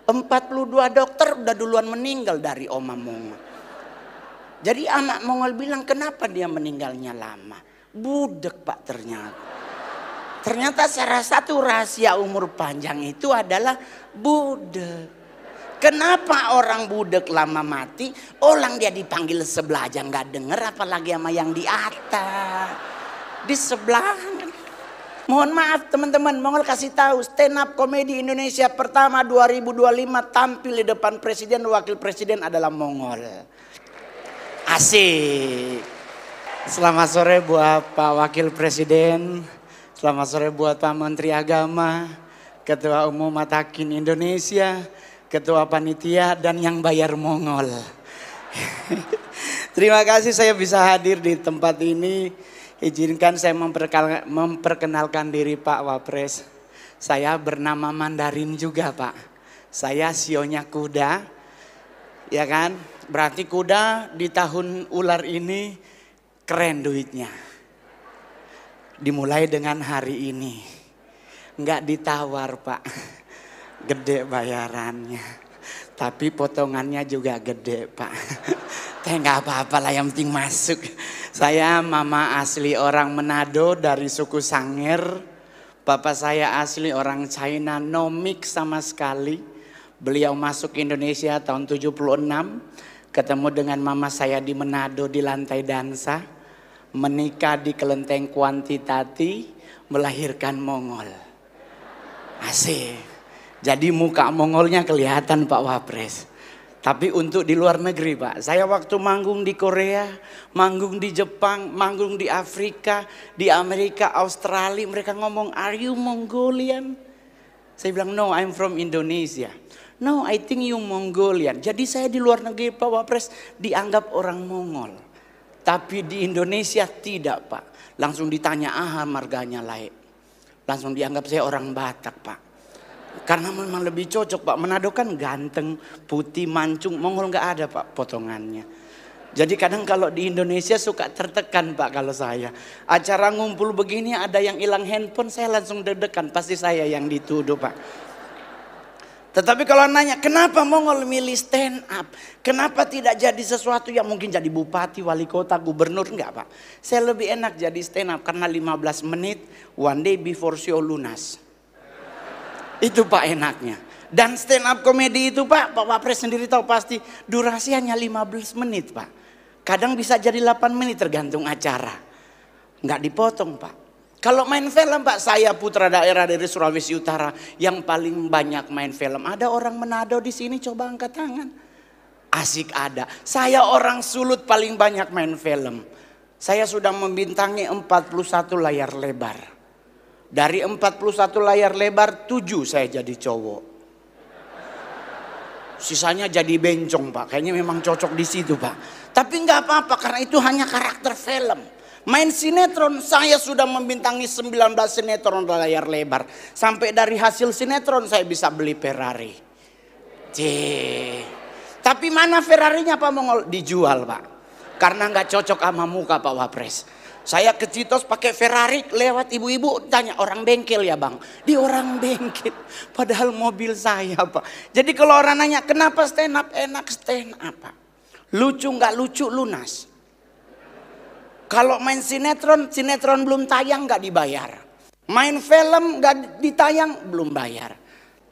42 dokter udah duluan meninggal dari Oma Mongol. Jadi anak Mongol bilang, kenapa dia meninggalnya lama? Budek Pak ternyata. Ternyata salah satu rahasia umur panjang itu adalah budek. Kenapa orang budek lama mati? Orang dia dipanggil sebelah aja nggak denger, apalagi sama yang di atas. Di sebelah. Mohon maaf teman-teman, Mongol kasih tahu, stand up komedi Indonesia pertama 2025 tampil di depan presiden, wakil presiden adalah Mongol. Asik. Selamat sore buat Pak Wakil Presiden, selamat sore buat Pak Menteri Agama, Ketua Umum Matakin Indonesia, Ketua Panitia, dan yang bayar Mongol. Terima kasih saya bisa hadir di tempat ini. Izinkan saya memperkenalkan diri Pak Wapres. Saya bernama Mandarin juga Pak. Saya sionya kuda, ya kan? Berarti kuda di tahun ular ini keren duitnya. Dimulai dengan hari ini. Enggak ditawar Pak. Gede bayarannya. Tapi potongannya juga gede Pak. Tapi enggak apa-apa lah, yang penting masuk. Saya mama asli orang Manado dari suku Sangir. Bapak saya asli orang China, no mix sama sekali. Beliau masuk Indonesia tahun 76. Ketemu dengan mama saya di Manado di lantai dansa. Menikah di kelenteng Kuantitati, melahirkan Mongol. Asik. Jadi muka Mongolnya kelihatan Pak Wapres. Tapi untuk di luar negeri Pak, saya waktu manggung di Korea, manggung di Jepang, manggung di Afrika, di Amerika, Australia, mereka ngomong, "Are you Mongolian?" Saya bilang, "No, I'm from Indonesia." "No, I think you Mongolian." Jadi saya di luar negeri Pak Wapres dianggap orang Mongol. Tapi di Indonesia tidak Pak. Langsung ditanya, marganya lain. Langsung dianggap saya orang Batak Pak. Karena memang lebih cocok Pak. Manado kan ganteng, putih, mancung. Mongol nggak ada Pak potongannya. Jadi kadang kalau di Indonesia suka tertekan Pak kalau saya. Acara ngumpul begini ada yang hilang handphone, saya langsung deg-degan. Pasti saya yang dituduh Pak. Tetapi kalau nanya, kenapa Mongol milih stand up? Kenapa tidak jadi sesuatu yang mungkin jadi bupati, wali kota, gubernur? Enggak Pak. Saya lebih enak jadi stand up karena 15 menit, one day before show lunas. Itu Pak enaknya. Dan stand up komedi itu Pak Wapres sendiri tahu pasti durasi hanya 15 menit Pak. Kadang bisa jadi 8 menit tergantung acara. Enggak dipotong Pak. Kalau main film Pak, saya putra daerah dari Sulawesi Utara yang paling banyak main film. Ada orang Manado di sini, coba angkat tangan. Asik ada. Saya orang Sulut paling banyak main film. Saya sudah membintangi 41 layar lebar. Dari 41 layar lebar, 7 saya jadi cowok. Sisanya jadi bencong Pak. Kayaknya memang cocok di situ Pak. Tapi nggak apa-apa karena itu hanya karakter film. Main sinetron, saya sudah membintangi 19 sinetron layar lebar. Sampai dari hasil sinetron saya bisa beli Ferrari. Tapi mana Ferrarinya Pak Mongol? Dijual Pak. Karena nggak cocok sama muka Pak Wapres. Saya ke Citos pakai Ferrari, lewat ibu-ibu tanya, orang bengkel ya Bang? Di orang bengkel. Padahal mobil saya Pak. Jadi kalau orang nanya, kenapa stand up? Enak stand up Pak. Lucu nggak lucu lunas. Kalau main sinetron, sinetron belum tayang nggak dibayar. Main film nggak ditayang belum bayar.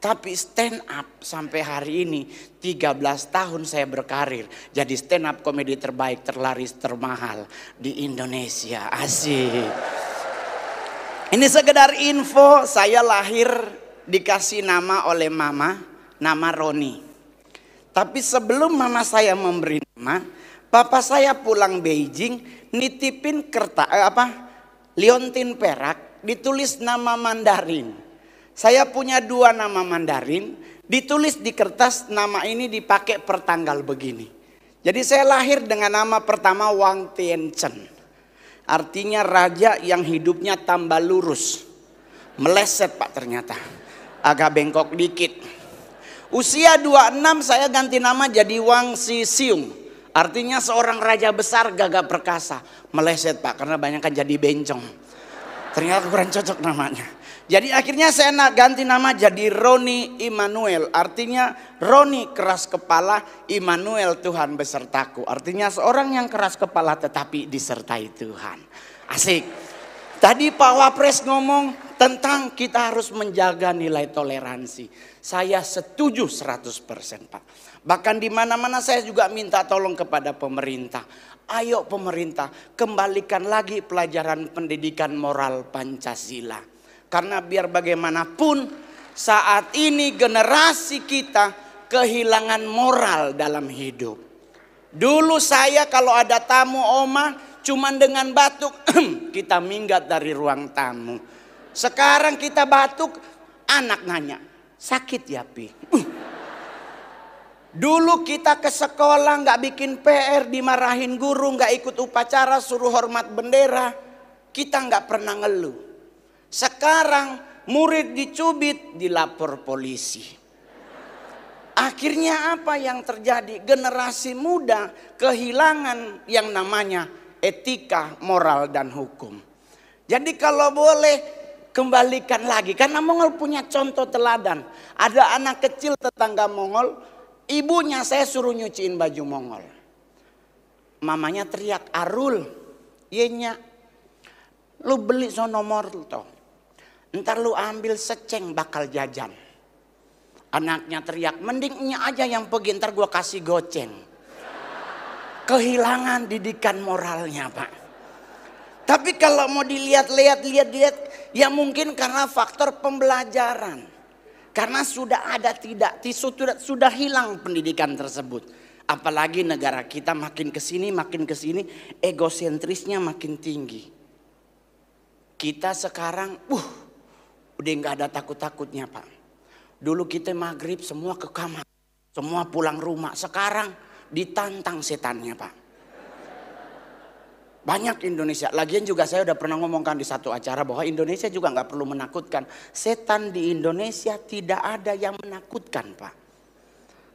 Tapi stand up sampai hari ini 13 tahun saya berkarir. Jadi stand up komedi terbaik, terlaris, termahal di Indonesia. Asik. Ini sekedar info, saya lahir dikasih nama oleh mama, nama Roni. Tapi sebelum mama saya memberi nama, papa saya pulang Beijing nitipin liontin perak, ditulis nama Mandarin. Saya punya 2 nama Mandarin, ditulis di kertas nama ini dipakai per tanggal begini. Jadi saya lahir dengan nama pertama Wang Tianchen. Artinya raja yang hidupnya tambah lurus. Meleset Pak ternyata. Agak bengkok dikit. Usia 26 saya ganti nama jadi Wang Xisiung. Artinya seorang raja besar gagah perkasa. Meleset Pak karena banyak kan jadi bencong. Ternyata kurang cocok namanya. Jadi akhirnya saya ganti nama jadi Roni Immanuel. Artinya Roni keras kepala, Immanuel Tuhan besertaku. Artinya seorang yang keras kepala tetapi disertai Tuhan. Asik. Tadi Pak Wapres ngomong tentang kita harus menjaga nilai toleransi. Saya setuju 100% Pak. Bahkan di mana-mana saya juga minta tolong kepada pemerintah. Ayo pemerintah, kembalikan lagi pelajaran pendidikan moral Pancasila. Karena biar bagaimanapun saat ini generasi kita kehilangan moral dalam hidup. Dulu saya kalau ada tamu oma cuman dengan batuk kita minggat dari ruang tamu. Sekarang kita batuk anak nanya, sakit ya Pi? Dulu kita ke sekolah nggak bikin PR, dimarahin guru, nggak ikut upacara, suruh hormat bendera. Kita nggak pernah ngeluh. Sekarang murid dicubit, dilapor polisi. Akhirnya apa yang terjadi? Generasi muda kehilangan yang namanya etika, moral dan hukum. Jadi kalau boleh kembalikan lagi. Karena Mongol punya contoh teladan. Ada anak kecil tetangga Mongol, ibunya saya suruh nyuciin baju Mongol. Mamanya teriak, Arul, yenya, lu beli sono morto. Ntar lu ambil seceng bakal jajan. Anaknya teriak, mending nya aja yang pergi, ntar gua kasih goceng. Kehilangan didikan moralnya Pak. Tapi kalau mau dilihat-lihat, ya mungkin karena faktor pembelajaran. Karena sudah ada sudah hilang pendidikan tersebut. Apalagi negara kita makin kesini, egosentrisnya makin tinggi. Kita sekarang, udah nggak ada takut-takutnya Pak. Dulu kita maghrib semua ke kamar, semua pulang rumah. Sekarang ditantang setannya Pak. Banyak Indonesia. Lagian juga saya udah pernah ngomongkan di satu acara bahwa Indonesia juga nggak perlu menakutkan. Setan di Indonesia tidak ada yang menakutkan Pak.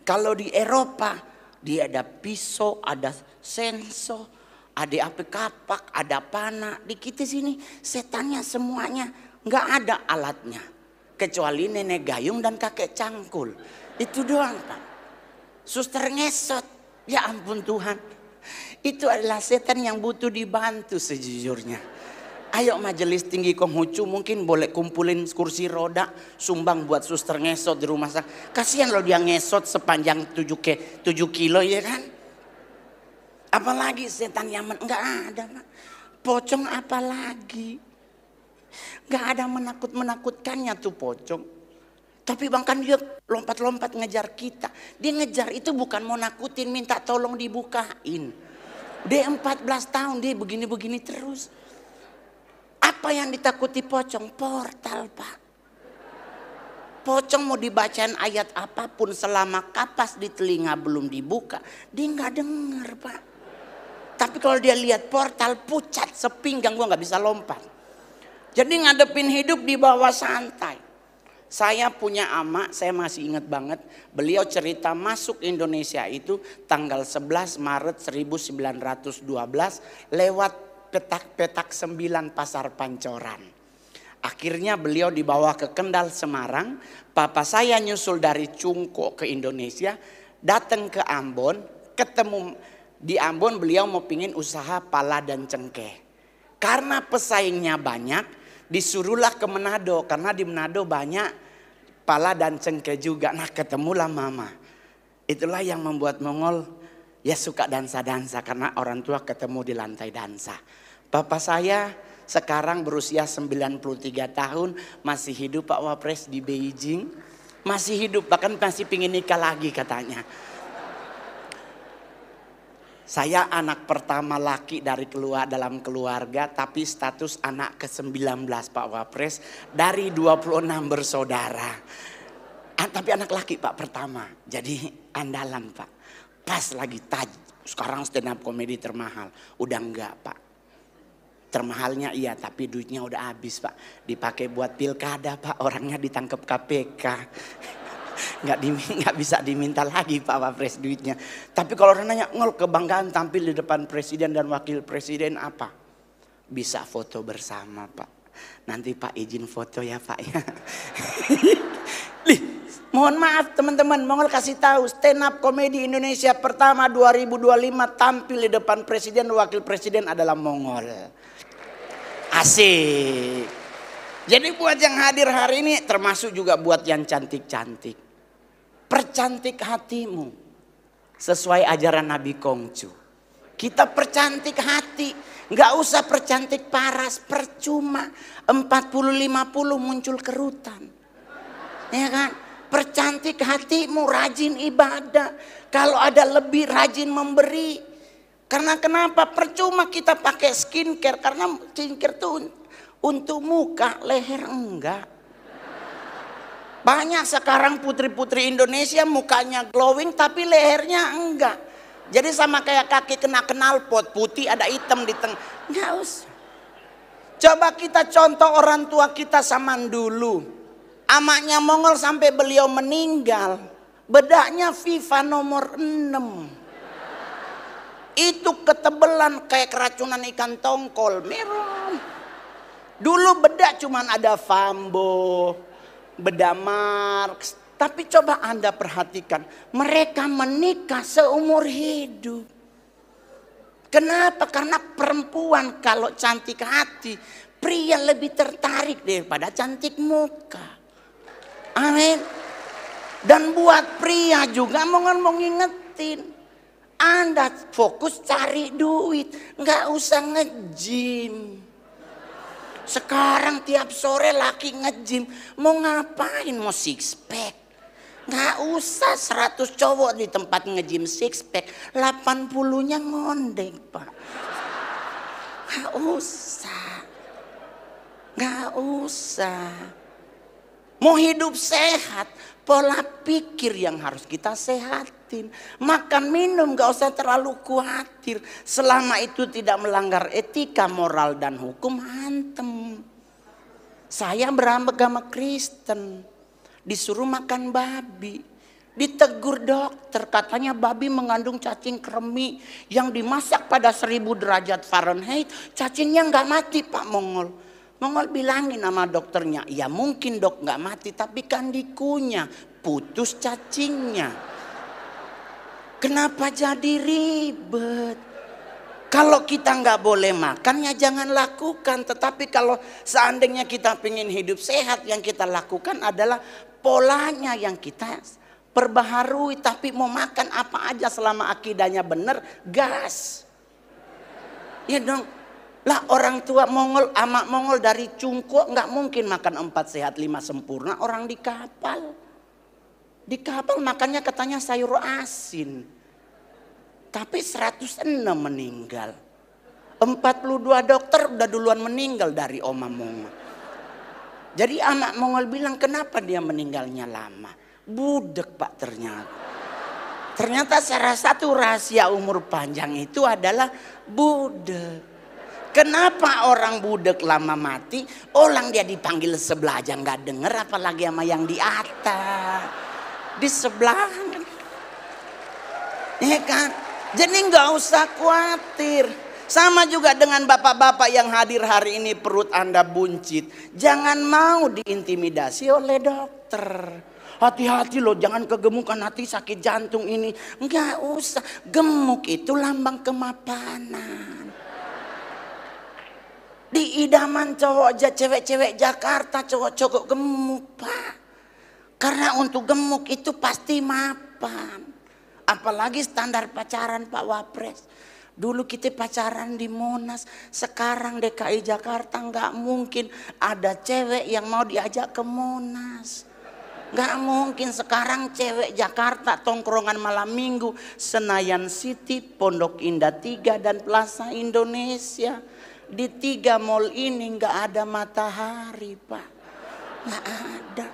Kalau di Eropa dia ada pisau, ada senso, ada api kapak, ada panah. Di kita sini setannya semuanya nggak ada alatnya. Kecuali nenek gayung dan kakek cangkul. Itu doang Pak. Suster ngesot. Ya ampun Tuhan. Itu adalah setan yang butuh dibantu sejujurnya. Ayo majelis tinggi Konghucu mungkin boleh kumpulin kursi roda. Sumbang buat suster ngesot di rumah saya. Kasihan loh dia ngesot sepanjang 7 kilo ya kan. Apalagi setan Yaman. Enggak ada Pak. Pocong apalagi. Enggak ada menakutkannya tuh pocong. Tapi bahkan dia lompat-lompat ngejar kita. Dia ngejar itu bukan mau nakutin, minta tolong dibukain. Dia 14 tahun dia begini-begini terus. Apa yang ditakuti pocong? Portal Pak. Pocong mau dibacain ayat apapun selama kapas di telinga belum dibuka, dia nggak denger Pak. Tapi kalau dia lihat portal pucat sepinggang gua nggak bisa lompat. Jadi ngadepin hidup di bawah santai. Saya punya ama, saya masih ingat banget. Beliau cerita masuk Indonesia itu tanggal 11 Maret 1912 lewat petak 9 Pasar Pancoran. Akhirnya beliau dibawa ke Kendal Semarang. Papa saya nyusul dari Cungko ke Indonesia, datang ke Ambon, ketemu di Ambon beliau mau pingin usaha pala dan cengkeh. Karena pesaingnya banyak, disuruhlah ke Manado karena di Manado banyak pala dan cengkeh juga. Nah ketemulah mama. Itulah yang membuat Mongol ya suka dansa-dansa karena orang tua ketemu di lantai dansa. Papa saya sekarang berusia 93 tahun masih hidup Pak Wapres di Beijing. Masih hidup bahkan masih pingin nikah lagi katanya. Saya anak pertama laki dalam keluarga tapi status anak ke-19 Pak Wapres dari 26 bersaudara. Tapi anak laki Pak pertama. Jadi andalan Pak. Pas lagi sekarang stand up komedi termahal. Udah enggak Pak. Termahalnya iya tapi duitnya udah habis Pak. Dipakai buat pilkada Pak. Orangnya ditangkap KPK. Nggak bisa diminta lagi Pak Wapres duitnya. Tapi kalau orang nanya, Ngol kebanggaan tampil di depan presiden dan wakil presiden apa? Bisa foto bersama Pak. Nanti Pak izin foto ya Pak ya. Mohon maaf teman-teman, Mongol kasih tahu stand up komedi Indonesia pertama 2025 tampil di depan presiden wakil presiden adalah Mongol. Asik. Jadi buat yang hadir hari ini termasuk juga buat yang cantik-cantik. Percantik hatimu sesuai ajaran Nabi Kongcu. Kita percantik hati. Nggak usah percantik paras, percuma. 40-50 muncul kerutan. Ya kan? Percantik hatimu, rajin ibadah. Kalau ada lebih, rajin memberi. Karena kenapa? Percuma kita pakai skincare. Karena skincare itu untuk muka, leher enggak. Banyak sekarang putri-putri Indonesia mukanya glowing tapi lehernya enggak. Jadi sama kayak kaki kena knalpot, putih ada hitam di tengah. Nggak usah. Coba kita contoh orang tua kita zaman dulu. Amaknya Mongol sampai beliau meninggal. Bedaknya FIFA nomor 6. Itu ketebelan kayak keracunan ikan tongkol. Merah. Dulu bedak cuman ada Fambo, bedak Marx. Tapi coba Anda perhatikan, mereka menikah seumur hidup. Kenapa? Karena perempuan kalau cantik hati, pria lebih tertarik daripada cantik muka. Amin. Dan buat pria juga mau ngingetin, Anda fokus cari duit, nggak usah nge-gym. Sekarang tiap sore laki nge-gym, mau ngapain? Mau six pack? Nggak usah 100 cowok di tempat nge-gym six pack, 80-nya ngondek Pak. Nggak usah. Nggak usah. Mau hidup sehat, pola pikir yang harus kita sehatin. Makan minum nggak usah terlalu khawatir. Selama itu tidak melanggar etika, moral dan hukum, hantem. Saya beragama Kristen. Disuruh makan babi, ditegur dokter, katanya babi mengandung cacing kremi yang dimasak pada 1000 derajat Fahrenheit, cacingnya nggak mati Pak Mongol. Mongol bilangin sama dokternya, ya mungkin dok nggak mati tapi kan dikunyah, putus cacingnya. Kenapa jadi ribet? Kalau kita nggak boleh makan ya jangan lakukan. Tetapi kalau seandainya kita pengen hidup sehat, yang kita lakukan adalah polanya yang kita perbaharui. Tapi mau makan apa aja selama akidahnya benar, gas. Ya dong. Lah orang tua Mongol, amak Mongol dari Cungko nggak mungkin makan 4 sehat 5 sempurna. Orang di kapal. Di kapal makannya katanya sayur asin. Tapi 106 meninggal. 42 dokter udah duluan meninggal dari Oma Mongol. Jadi anak Mongol bilang kenapa dia meninggalnya lama. Budek Pak ternyata. Ternyata salah satu rahasia umur panjang itu adalah budek. Kenapa orang budek lama mati? Orang dia dipanggil sebelah aja nggak denger, apalagi sama yang di atas. Di sebelah. Ya kan? Jadi nggak usah khawatir. Sama juga dengan bapak-bapak yang hadir hari ini, perut Anda buncit. Jangan mau diintimidasi oleh dokter. Hati-hati loh, jangan kegemukan, hati sakit jantung ini. Nggak usah. Gemuk itu lambang kemapanan. Di idaman cowok aja, cewek-cewek Jakarta, cowok-cowok gemuk Pak. Karena untuk gemuk itu pasti mapan. Apalagi standar pacaran Pak Wapres. Dulu kita pacaran di Monas. Sekarang DKI Jakarta nggak mungkin ada cewek yang mau diajak ke Monas. Nggak mungkin. Sekarang cewek Jakarta tongkrongan malam minggu Senayan City, Pondok Indah 3 dan Plaza Indonesia. Di 3 mall ini nggak ada matahari Pak. Nggak ada.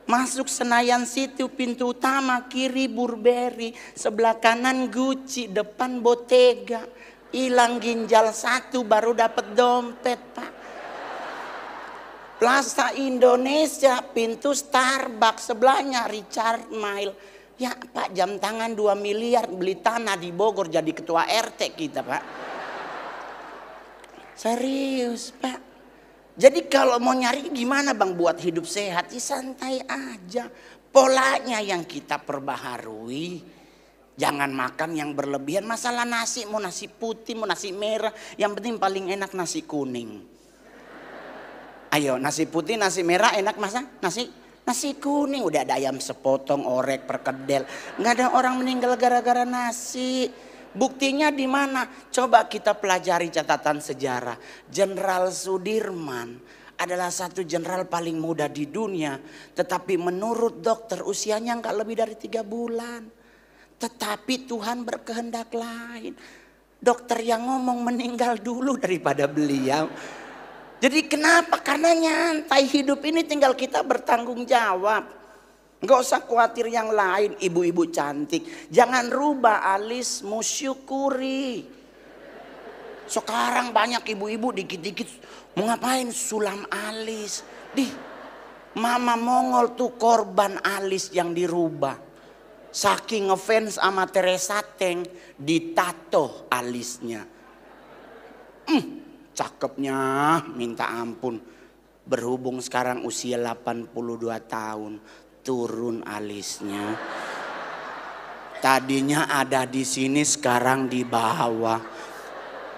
Masuk Senayan City, pintu utama kiri Burberry, sebelah kanan Gucci, depan Bottega. Hilang ginjal 1 baru dapat dompet Pak. Plaza Indonesia, pintu Starbucks, sebelahnya Richard Mille. Ya Pak, jam tangan 2 miliar beli tanah di Bogor jadi ketua RT kita Pak. Serius Pak. Jadi kalau mau nyari gimana bang buat hidup sehat, ya santai aja. Polanya yang kita perbaharui. Jangan makan yang berlebihan. Masalah nasi, mau nasi putih, mau nasi merah. Yang penting paling enak nasi kuning. Ayo nasi putih, nasi merah enak masa? Nasi kuning. Udah ada ayam sepotong, orek, perkedel. Nggak ada orang meninggal gara-gara nasi. Buktinya di mana? Coba kita pelajari catatan sejarah. Jenderal Sudirman adalah satu jenderal paling muda di dunia. Tetapi menurut dokter usianya nggak lebih dari 3 bulan. Tetapi Tuhan berkehendak lain. Dokter yang ngomong meninggal dulu daripada beliau. Jadi kenapa? Karena nyantai, hidup ini tinggal kita bertanggung jawab. Nggak usah khawatir yang lain. Ibu-ibu cantik, jangan rubah alismu, syukuri. Sekarang banyak ibu-ibu dikit-dikit mau ngapain sulam alis. Mama Mongol tuh korban alis yang dirubah. Saking ngefans sama Teresa Teng, ditato alisnya. Cakepnya minta ampun. Berhubung sekarang usia 82 tahun, turun alisnya. Tadinya ada di sini, sekarang di bawah.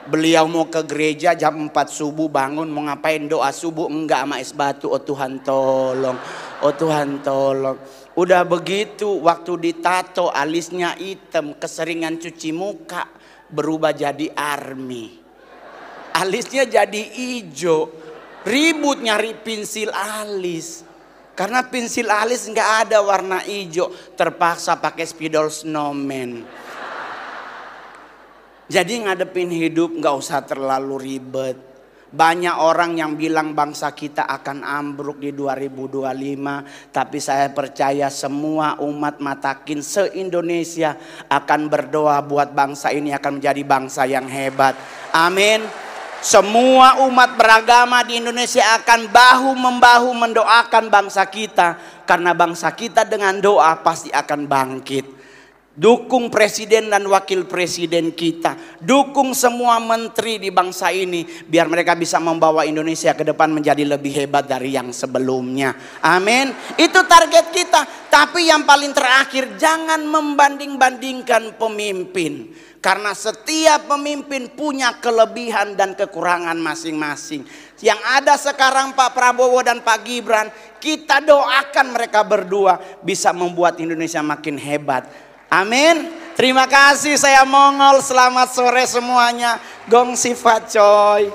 Beliau mau ke gereja jam 4 subuh, bangun mau ngapain, doa subuh, enggak sama es batu. Oh Tuhan tolong, oh Tuhan tolong. Udah begitu waktu ditato alisnya hitam, keseringan cuci muka, berubah jadi army. Alisnya jadi hijau, ribut nyari pensil alis. Karena pensil alis nggak ada warna hijau, terpaksa pakai spidol snowman. Jadi ngadepin hidup nggak usah terlalu ribet. Banyak orang yang bilang bangsa kita akan ambruk di 2025. Tapi saya percaya semua umat Matakin se-Indonesia akan berdoa buat bangsa ini akan menjadi bangsa yang hebat. Amin. Semua umat beragama di Indonesia akan bahu-membahu mendoakan bangsa kita. Karena bangsa kita dengan doa pasti akan bangkit. Dukung presiden dan wakil presiden kita. Dukung semua menteri di bangsa ini. Biar mereka bisa membawa Indonesia ke depan menjadi lebih hebat dari yang sebelumnya. Amin. Itu target kita. Tapi yang paling terakhir, jangan membanding-bandingkan pemimpin. Karena setiap pemimpin punya kelebihan dan kekurangan masing-masing. Yang ada sekarang Pak Prabowo dan Pak Gibran, kita doakan mereka berdua bisa membuat Indonesia makin hebat. Amin. Terima kasih, saya Mongol. Selamat sore semuanya. Gong sifat coy.